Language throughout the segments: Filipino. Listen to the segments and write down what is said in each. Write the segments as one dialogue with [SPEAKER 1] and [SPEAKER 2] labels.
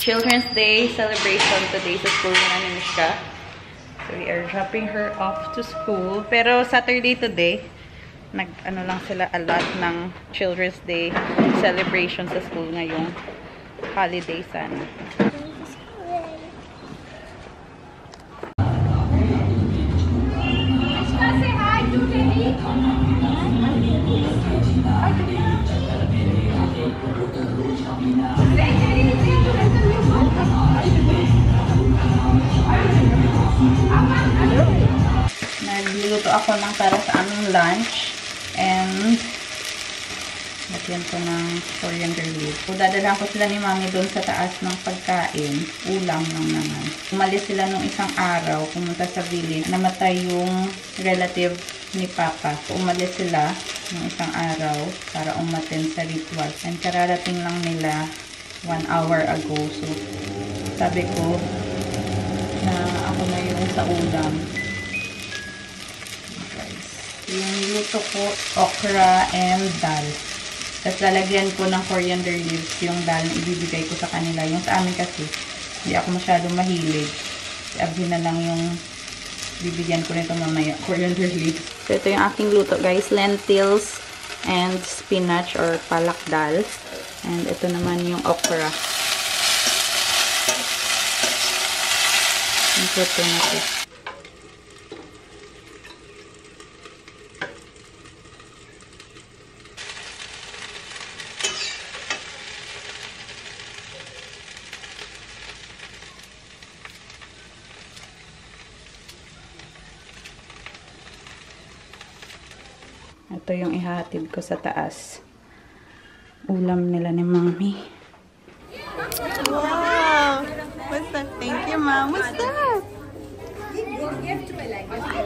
[SPEAKER 1] Children's Day celebration today sa school na ni Mishka. So we are dropping her off to school. Pero Saturday today, nag-ano lang sila a lot ng Children's Day celebration sa school ngayong holiday sana. Nagluluto ako ng para sa aming lunch and lagyan ko ng coriander leaf. Dadalhan ko sila ni Mami doon sa taas ng pagkain. Ulam lang naman. Umalis sila nung isang araw, pumunta sa village. Namatay yung relative ni Papa. Umalis sila nung isang araw para umattend sa ritual. And kararating lang nila 1 hour ago. So, sabi ko na ako na yung sa ulam. Yung luto ko, okra and dal. Tapos lalagyan ko ng coriander leaves yung dal na ibibigay ko sa kanila. Yung sa amin kasi, hindi ako masyadong mahilig. Abhin na lang yung bibigyan ko nito mamaya, coriander leaves. So ito yung aking luto guys, lentils and spinach or palak dal. And ito naman yung okra. Ito na ito. Ito yung ihatid ko sa taas. Ulam nila ni Mami. Wow! What's that? Thank you, Mom. What's that?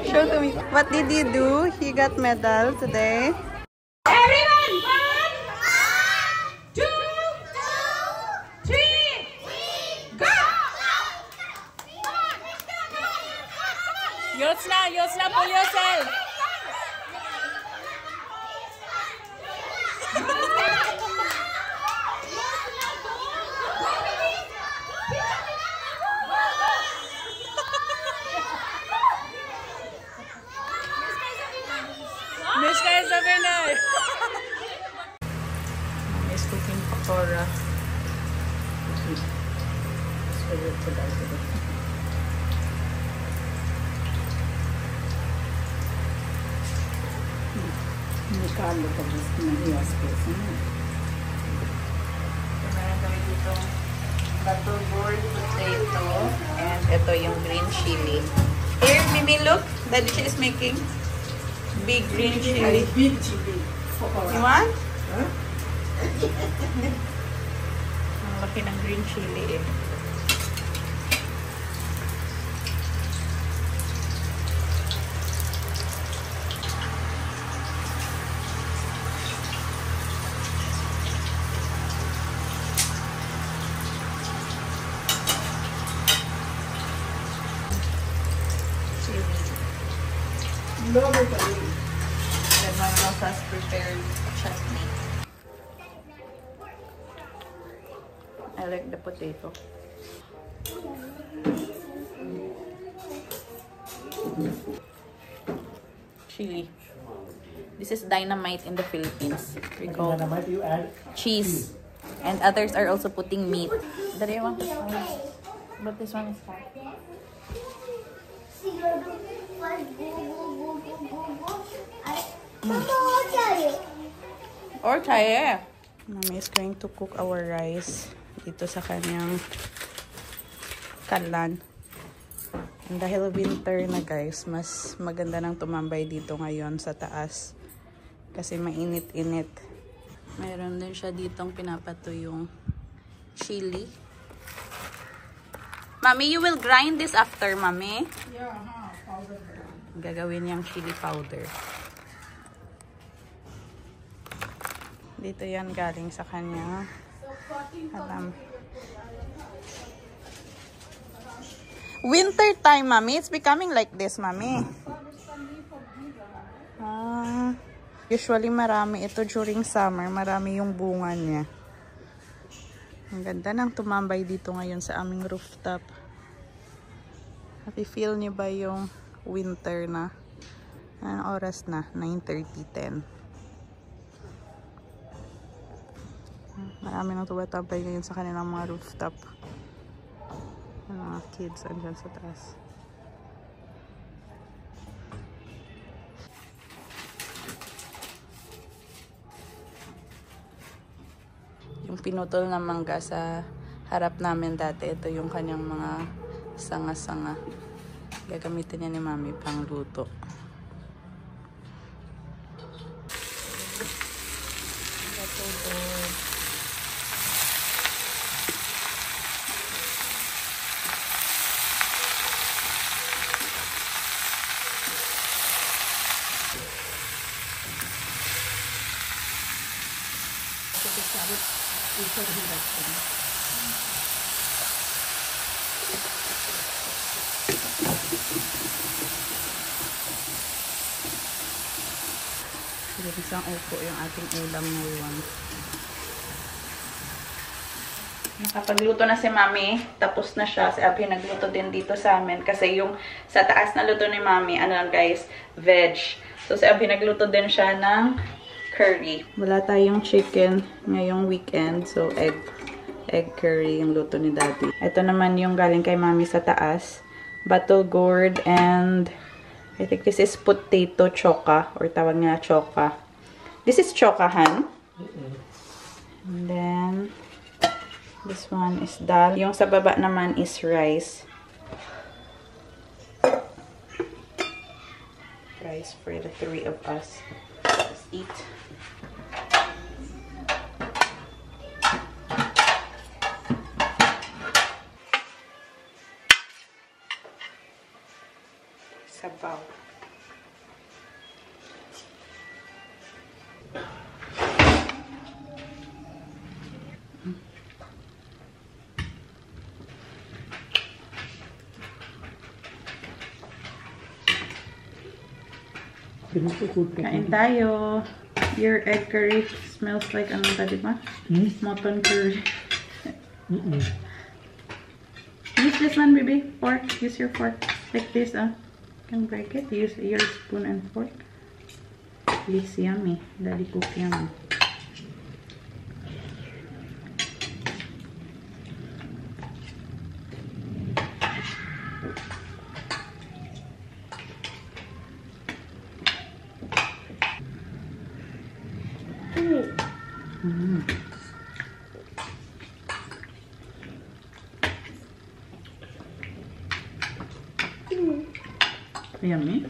[SPEAKER 1] Show to me. What did you do? He got medal today.
[SPEAKER 2] Everyone! 1, 2, 3, go! Yosna, pull yourself. Mishka is the winner.
[SPEAKER 1] Mom is cooking pakora. Hindi ka alo ka just nahiwas ko. Meron kami dito butterboard potato and ito yung green chili. Here, Mimi, look. Daddy she is making big green chili.
[SPEAKER 3] Big chili.
[SPEAKER 1] You want?
[SPEAKER 3] Huh?
[SPEAKER 1] Ang laki ng green chili eh.
[SPEAKER 3] Love it.
[SPEAKER 1] Then my mom has prepared chutney. I like the potato. Chili. This is dynamite in the Philippines. We call
[SPEAKER 3] Dynamite, you add
[SPEAKER 1] cheese. And others are also putting meat. That I want this one. But this one is hot. Or chaye. Mami is going to cook our rice dito sa kanyang kalan. And dahil winter na guys, mas maganda nang tumambay dito ngayon sa taas. Kasi mainit-init. Mayroon din siya ditong pinapatuyong chili. Mami, you will grind this after, Mami?
[SPEAKER 3] Yeah, powder.
[SPEAKER 1] Gagawin niyang chili powder. Dito yan galing sa kanya. Alam. Winter time, Mami. It's becoming like this, Mami. Usually marami ito during summer. Marami yung bunga niya. Ang ganda ng tumambay dito ngayon sa aming rooftop. Happy-feel niyo ba yung winter na? Anong oras na? 9:30, 10. Marami nang tumatambay ngayon sa kanilang mga rooftop. Ang mga kids andyan sa taas. Yung pinutol na mangga sa harap namin dati, ito yung kanyang mga sanga-sanga. Gagamitin niya ni Mami pang luto. Isang upo yung ating ulam ngayon. Nakapagluto na si Mami. Tapos na siya. Si Abby nagluto din dito sa amin. Kasi yung sa taas na luto ni Mami, ano lang guys, veg. So si Abby nagluto din siya ng curry. Wala tayong chicken ngayong weekend. So egg curry yung luto ni Daddy. Ito naman yung galing kay Mami sa taas. Battle gourd and I think this is potato choka or tawag nga choka. This is chokahan. And then this one is dal. Yung sa baba naman is rice. Rice for the 3 of us. Let's eat. Sabaw. Kain tayo. Your egg curry smells like ano ba, diba? Mutton curry. Use this one, baby. Fork. Use your fork. Like this, can break it. Use your spoon and fork. It's yummy. Daddy cook yummy. Yummy.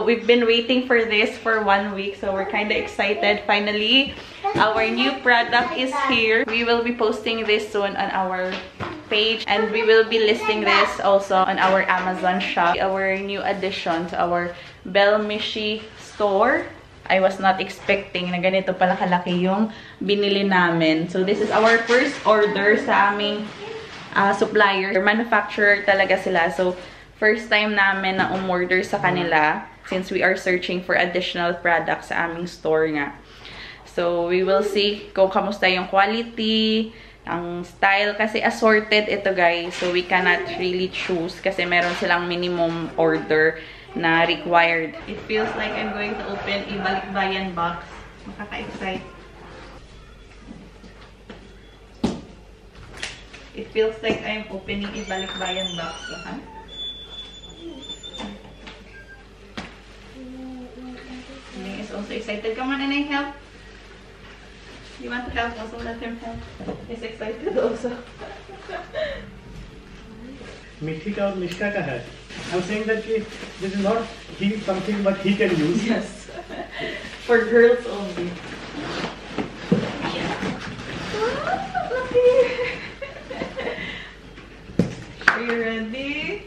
[SPEAKER 1] We've been waiting for this for 1 week, so we're kind of excited. Finally, our new product is here. We will be posting this soon on our page, and we will be listing this also on our Amazon shop. Our new addition to our Belmishi store. I was not expecting na ganito pala kalaki yung binili namin. So this is our first order sa aming supplier. Manufacturer talaga sila. So first time namin na umorder sa kanila, since we are searching for additional products sa aming store nga. So, we will see kung kamusta yung quality, ang style. Kasi assorted ito, guys. So, we cannot really choose kasi meron silang minimum order na required. It feels like I'm going to open a balikbayan box. Makaka-excite. It feels like I'm opening a balikbayan box. Is also excited. Come on, and I help. You want to help also? Let him help. He's excited also.
[SPEAKER 3] Mithi ka aur Mishka ka hai. I'm saying that this is not something but he can use.
[SPEAKER 1] Yes. For girls only. Yeah. Are you ready?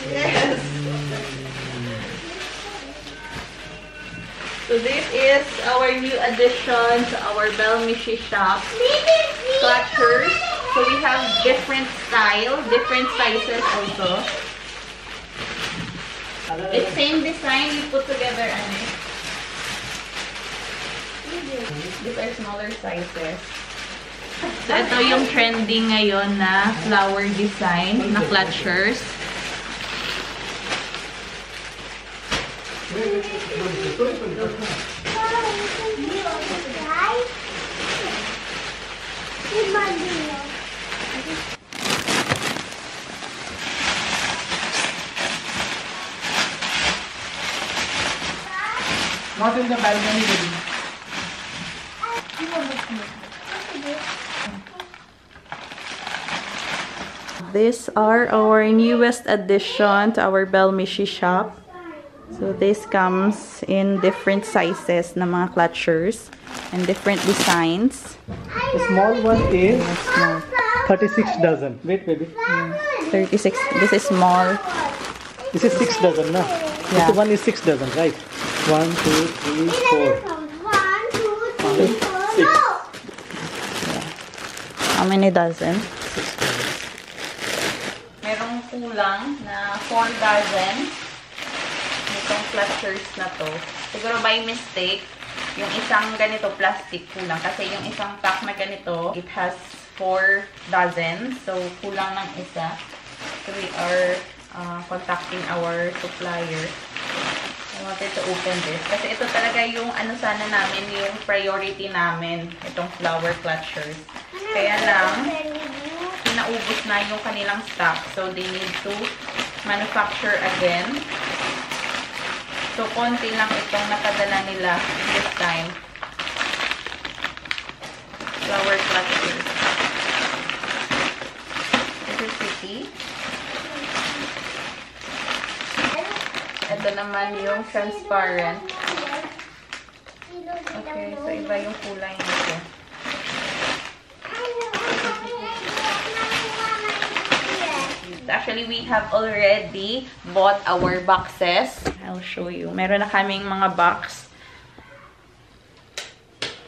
[SPEAKER 1] Yes. So this is our new addition to our Belmishi shop. Clutchers. So we have different style, different sizes also. It's same design you put together, Anne. These are smaller sizes. So ito yung trending ngayon na flower design na clutchers.
[SPEAKER 3] Not in the balcony, baby.
[SPEAKER 1] These are our newest addition to our Belmishi shop. So this comes in different sizes na mga clutchers and different designs.
[SPEAKER 3] The small one is 36 dozen. Wait, baby.
[SPEAKER 1] 36. This is small.
[SPEAKER 3] This is 6 dozen, no?
[SPEAKER 1] Yeah.
[SPEAKER 3] This one is 6 dozen, right? 1, 2, 3, 4. 6.
[SPEAKER 1] How many dozen? Merong kulang na 4 dozen. Itong clutchers na to. Siguro by mistake, yung isang ganito plastic kulang. Kasi yung isang pack na ganito, it has 4 dozen. So, kulang ng isa. So, we are contacting our supplier. I wanted to open this. Kasi ito talaga yung ano sana namin, yung priority namin. Itong flower clutchers. Kaya lang, naubos na yung kanilang stock. So, they need to manufacture again. So, konti lang itong nakadala nila this time. Flower clutchers. This is pretty. Ito naman yung transparent. Okay, so iba yung kulay nito. Actually, we have already bought our boxes. I'll show you. Meron na kaming mga box.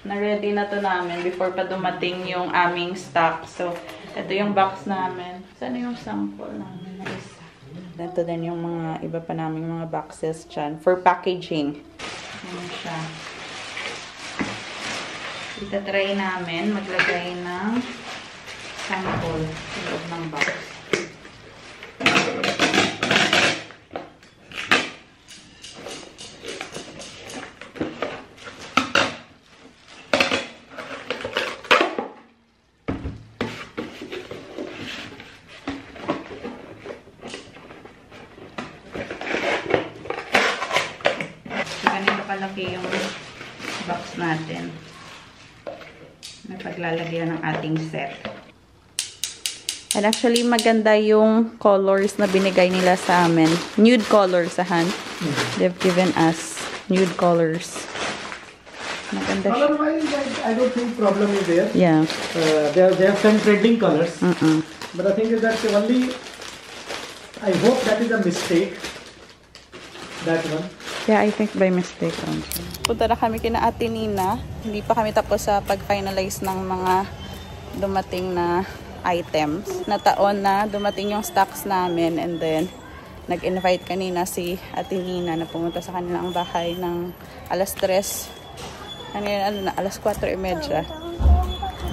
[SPEAKER 1] Na-ready na to namin before pa dumating yung aming stock. So, ito yung box namin. Saan yung sample namin na isa? Ito din yung mga iba pa naming mga boxes dyan. For packaging. Ayan siya. Itatry namin maglagay ng sample sa loob ng box. Ganito kalaki yung box natin na paglalagyan ng ating set. And actually, maganda yung colors na binigay nila sa amin. Nude colors, Han. They've given us nude colors. Maganda siya.
[SPEAKER 3] Otherwise, I don't think problem is there.
[SPEAKER 1] Yeah.
[SPEAKER 3] They have some trending colors. But the thing is that only, I hope that is a mistake. That one.
[SPEAKER 1] Yeah, I think by mistake also. Punta na kami kina Ate Nina. Hindi pa kami tapos sa pag-finalize ng mga dumating na items. Na taon na dumating yung stocks namin, and then nag-invite kanina si Ate Nina na pumunta sa kanilang bahay ng alas 3. Alas 4:30.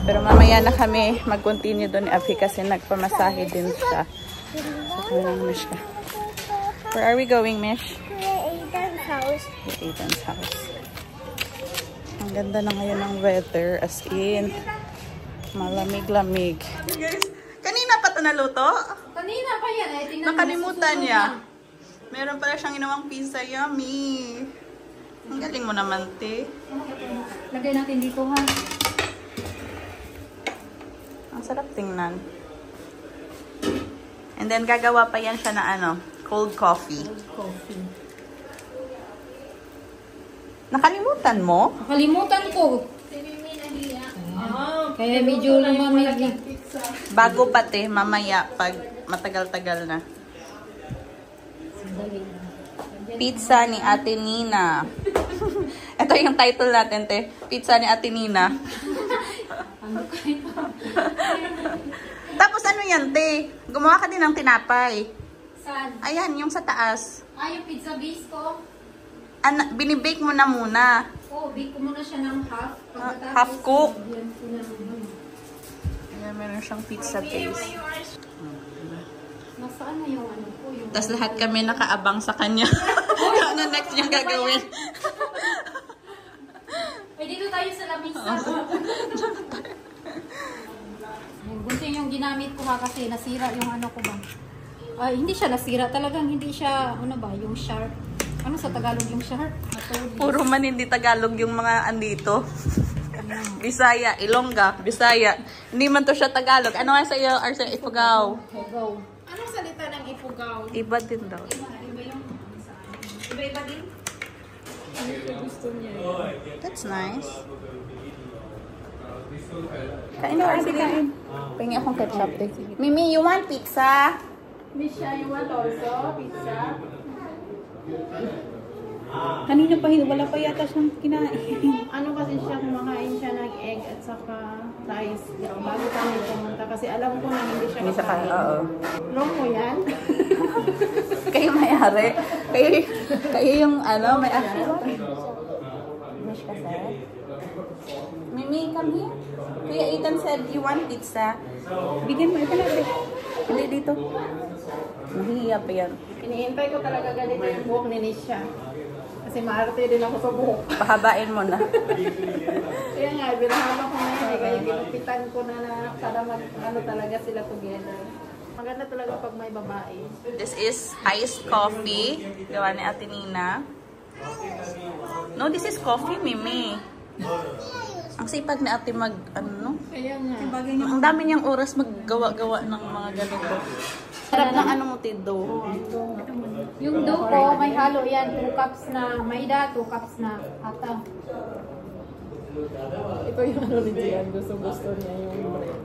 [SPEAKER 1] Pero mamaya na kami mag-continue doon ni Abhi kasi nagpamasahe din siya. So, Mish ka. Where are we going, Mish?
[SPEAKER 4] House.
[SPEAKER 1] Aidan's house. Ang ganda na ngayon ng weather, as in malamig-lamig. Guys, kanina pa ito naluto?
[SPEAKER 4] Kanina pa yan.
[SPEAKER 1] Nakalimutan niya. Meron pala siyang ginawang pizza. Yummy! Ang galing mo naman, te.
[SPEAKER 4] Lagay natin dito, ha?
[SPEAKER 1] Ang sarap tingnan. And then, gagawa pa yan siya na ano, cold coffee.
[SPEAKER 4] Coffee.
[SPEAKER 1] Nakalimutan mo?
[SPEAKER 4] Nakalimutan ko. Kaya medyo lumamig na.
[SPEAKER 1] Bago pati, mamaya, pag matagal-tagal na. Pizza ni Ate Nina. Ito yung title natin, te. Pizza ni Ate Nina. Tapos ano yan, te? Gumawa ka din ng tinapay.
[SPEAKER 4] Saan?
[SPEAKER 1] Ayan, yung sa taas.
[SPEAKER 4] Yung pizza base ko.
[SPEAKER 1] Binibake mo na muna.
[SPEAKER 4] Bake ko muna siya ng half.
[SPEAKER 1] Half cook.
[SPEAKER 4] Yan ko na.
[SPEAKER 1] Ayan, meron siyang pizza base.
[SPEAKER 4] Nasaan na yung ano ko? Yung
[SPEAKER 1] Tapos lahat kami nakaabang sa kanya. Ano next niyang gagawin?
[SPEAKER 4] dito tayo sa lamisa. Bunti yung ginamit ko ha kasi nasira yung ano ko ba. Hindi siya nasira. Talagang hindi siya, ano ba, yung sharp. Ano sa Tagalog yung sharp?
[SPEAKER 1] Puro man hindi Tagalog yung mga andito. Bisaya, Ilongga, Bisaya. Hindi man to siya Tagalog. Ano nga sa iyo, Arsen? Ifugao.
[SPEAKER 4] Go.
[SPEAKER 2] Anong salita ng Ifugao?
[SPEAKER 1] Iba din daw.
[SPEAKER 2] Iba-iba din?
[SPEAKER 1] That's nice. Kain na, Arsen, kain. Pengi akong ketchup. Mimi, you want pizza?
[SPEAKER 2] Misha, you want also pizza?
[SPEAKER 1] Kanina pa, wala pa yata siyang kinain.
[SPEAKER 2] Ano kasi siya, kumakain siya ng egg at saka rice. Bago kami pumunta kasi alam ko na hindi siya kakain.
[SPEAKER 1] Oo.
[SPEAKER 2] Long mo yan?
[SPEAKER 1] Kayo may-ari. Kayo yung ano, may-ari. Wish ka, sir? Mimi, come here. Kuya Ethan said you want pizza. Bigyan mo, ito na. Hindi dito. Nahihiya pa yan.
[SPEAKER 2] Iniintay ko talaga ganito yung buhok ni Nisha. Kasi maarte din ako sa buhok.
[SPEAKER 1] Pahabain mo na.
[SPEAKER 2] Kaya nga, binahama ko na yun. Kaya ginupitan ko na para ano talaga sila together. Maganda talaga pag may babae.
[SPEAKER 1] This is iced coffee. Gawa ni Ate Nina. No, this is coffee, Mimi. Ang sipag ni Ate mag, ano, no?
[SPEAKER 2] Kaya nga.
[SPEAKER 1] Ang dami niyang oras maggawa-gawa ng mga ganito. Sarap ng ano mo, Tido.
[SPEAKER 4] Yung dough ko, may halo yan. 2 cups na maida, 2 cups na ata.
[SPEAKER 2] Ito yung ano ni Gian. Gusto niya yung bread.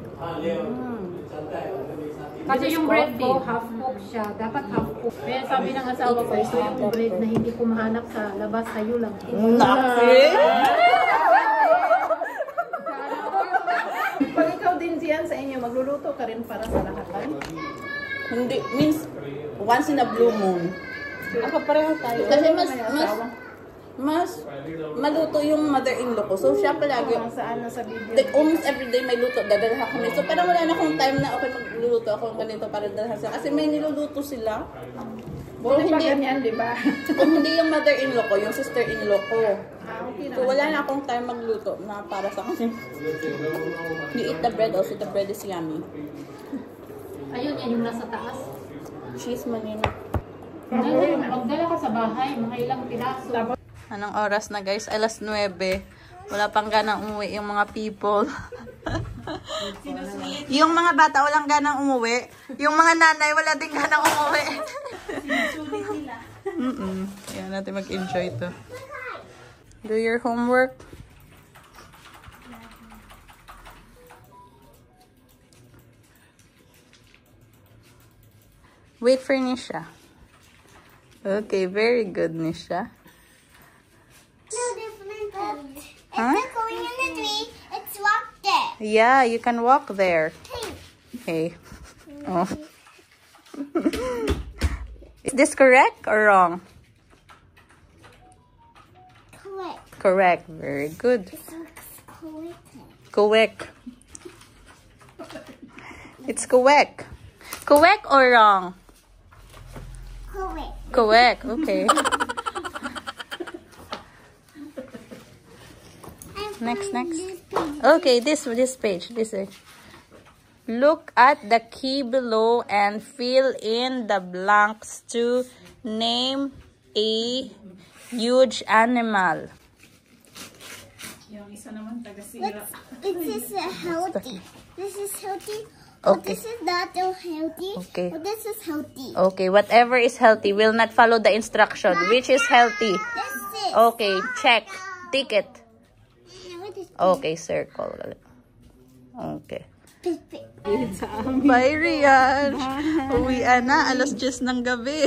[SPEAKER 4] Kasi yung bread ko, half cook siya. Dapat half cook.
[SPEAKER 2] Kaya sabi ng asawa ko, ito yung bread na hindi ko mahanap sa labas, sa'yo lang. Pag ikaw din Gian sa inyo, magluluto ka rin para sa lahat.
[SPEAKER 1] Hindi, means once in a blue moon.
[SPEAKER 2] Ako pareho tayo.
[SPEAKER 1] Kasi mas maluto yung mother-in-law ko. So siya palagi,
[SPEAKER 2] Saan na sa video.
[SPEAKER 1] like almost everyday may luto, dadalhan kami. So parang wala na akong time na okay magluluto ako ganito para dalhan sila. Kasi may niluluto sila.
[SPEAKER 2] Buti pa ganyan, di ba?
[SPEAKER 1] Kung hindi yung mother-in-law ko, yung sister-in-law ko.
[SPEAKER 2] Okay
[SPEAKER 1] So wala na akong time magluto na para sa kasi. You eat the bread also, the bread is yummy.
[SPEAKER 4] Ayun, yan yung nasa taas.
[SPEAKER 1] Cheese manina.
[SPEAKER 4] Magdala ka sa bahay, mga ilang piraso.
[SPEAKER 1] Anong oras na guys? Alas 9. Wala pang ganang umuwi yung mga people. Yung mga bata walang ganang umuwi. Yung mga nanay wala din ganang umuwi. Kaya natin mag-enjoy to. Do your homework. Wait for Nisha. Okay, very good, Nisha.
[SPEAKER 5] No different.
[SPEAKER 1] Huh?
[SPEAKER 5] It's not going in the tree. It's locked there.
[SPEAKER 1] Yeah, you can walk there. Hey. Oh. Is this correct or wrong?
[SPEAKER 5] Correct.
[SPEAKER 1] Correct. Very good.
[SPEAKER 5] This looks correct.
[SPEAKER 1] Correct. It's correct. Correct or wrong?
[SPEAKER 5] Correct.
[SPEAKER 1] Correct. Okay. Next. Okay, this page. This is. Look at the key below and fill in the blanks to name a huge animal.
[SPEAKER 5] This is healthy. This is healthy.
[SPEAKER 1] Okay.
[SPEAKER 5] This is not so healthy.
[SPEAKER 1] Okay.
[SPEAKER 5] But this is healthy.
[SPEAKER 1] Okay, whatever is healthy will not follow the instruction. Which is healthy?
[SPEAKER 5] This is.
[SPEAKER 1] Okay, check. Ticket.
[SPEAKER 5] What is
[SPEAKER 1] Okay, circle. Okay.
[SPEAKER 5] this?
[SPEAKER 1] Bye, Rian. Uwian na. Alas 10 ng gabi.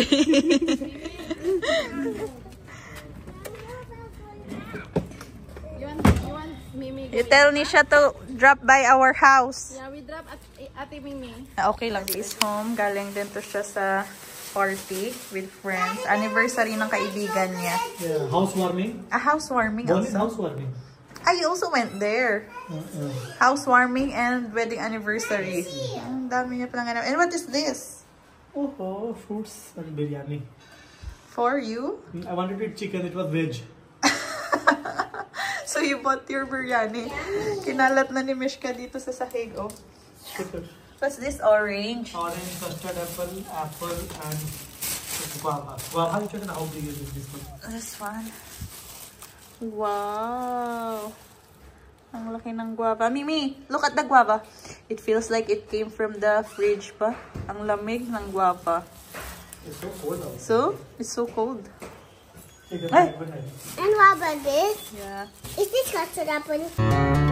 [SPEAKER 2] You want Mimi?
[SPEAKER 1] You tell Nisha to drop by our house.
[SPEAKER 2] Yeah, we drop at Ate Mimi.
[SPEAKER 1] Okay lang. She is home. Galing din to siya sa party with friends. Anniversary ng kaibigan niya.
[SPEAKER 3] Yeah, housewarming.
[SPEAKER 1] A housewarming
[SPEAKER 3] Berlin
[SPEAKER 1] also.
[SPEAKER 3] housewarming.
[SPEAKER 1] I also went there. Housewarming and wedding anniversary. Ang dami niya palang ganap. And what is this?
[SPEAKER 3] Oh, fruits and biryani.
[SPEAKER 1] For you?
[SPEAKER 3] I wanted to eat chicken. It was veg.
[SPEAKER 1] So you bought your biryani. Kinalat na ni Mishka dito sa sahig. Oh.
[SPEAKER 3] Chicken.
[SPEAKER 1] What's this? Orange.
[SPEAKER 3] Orange, custard apple, and guava. Guava, you check how big is this one?
[SPEAKER 1] This one. Wow. Ang laki ng guava. Mimi, look at the guava. It feels like it came from the fridge pa. Ang lamig ng guava.
[SPEAKER 3] It's so cold out.
[SPEAKER 1] So, it's so cold.
[SPEAKER 3] Take a
[SPEAKER 1] Ay.
[SPEAKER 3] good night.
[SPEAKER 5] And what about this?
[SPEAKER 1] Yeah.
[SPEAKER 5] Is this custard apple?